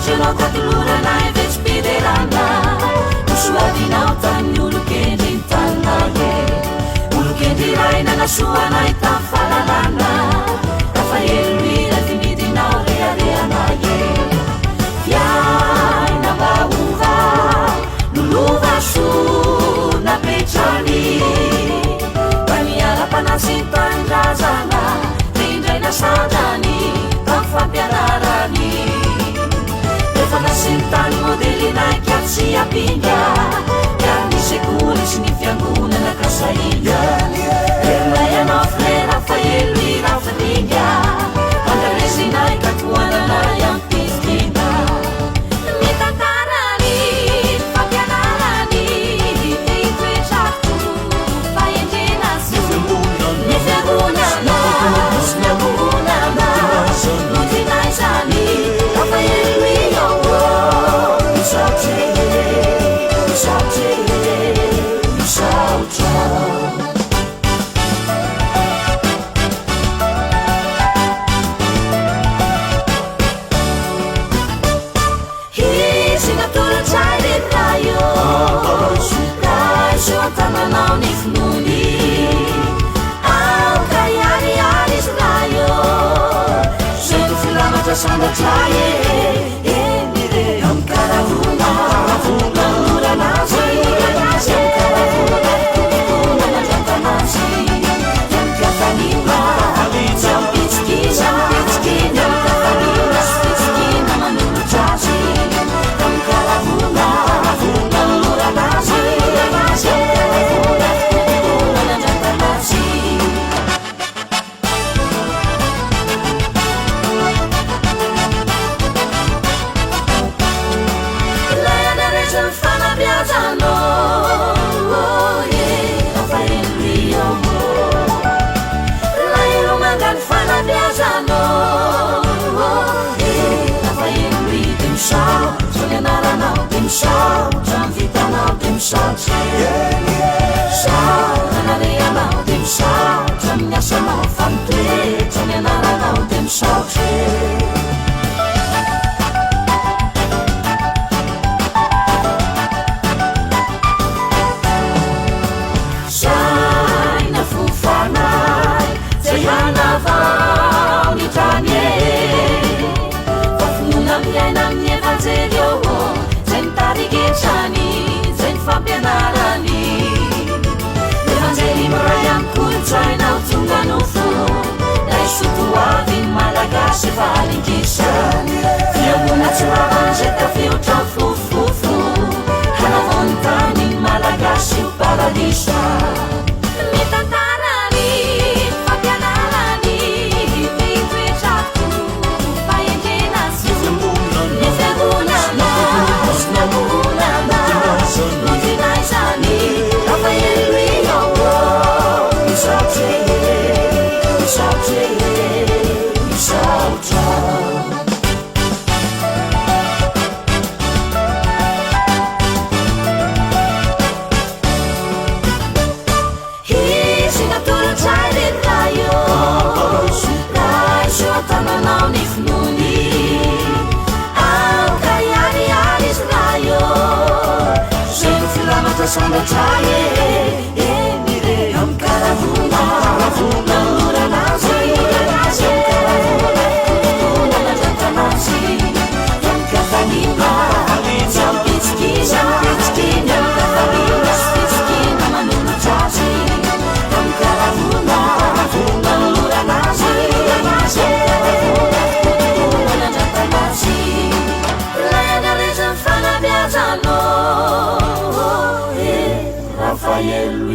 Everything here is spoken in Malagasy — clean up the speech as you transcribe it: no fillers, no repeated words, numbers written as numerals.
Katolorana vetspederana Usuadinao tamin'ny olokendry ny taninae Olokendry iray nanasoanay tamin'ny fahalalana Rafaelo mila timidinao rehareanae Fiaina vaova lolova soa napetrany Mba miara-panasy ny tanindrazana Indray nasadrany tamin'ny fampianarany Fanasintany modelinay kiatsy apinga Yarny sekoly sy ny fiangonana kasainga Ernay anao frera Rafaelo i Rafadinga Andaresinay katoananay ampiskina Mitantarany fampianarany Feitoetrako faendrena sy Ny fiangonana sy fiangonana Nodinay zany Rafaelo i Tananao ny finony Ao ka iary rayo Zay no filamatra sandratray Emire am karavona Loranazy Loranazy am karavona Kuna nadrantanazy Am kafanina Am pitsikina Pitsikina Am kafanina Pitsikina manolotrazy Am karavona Loranazy Loranazy Sao, John Vitanao, dem sao, sao, Nanareanao, dem sao, John Nasanao, Fantre, John Naranao, dem sao, Sai na fufanai, Zayana vau ni tanie, Vafuna miaina mi evangelio, Tarigetrany zay ny fampianarany Evanjely miray amin'ny kolotsainao tonga nofo Ray sotoavy ny malagasy valingisa Fiangona tsy ravanzay tafiotra fofofo Hanavao ny tany ny malagasy ho paradisa Mitantarany fampianarany Feitoetrako faendrena sy Ny fiangonana Nodinay zany Rafaelo i Misaotra Izy natolotsay retrayo Ray soa tananao ny finony Ao ka iary rayo Zay no filamatra sandratray Emire am karavona Loranazy Loranazy am karavona Kuna nadrantanazy Am kafanina Am pitsikina Pitsikina am kafanina Pitsikina manolotrazy Am karavona Loranazy Loranazy am karavona Kuna nadrantanazy Lay anareza ny fanabeazanao Rafaelo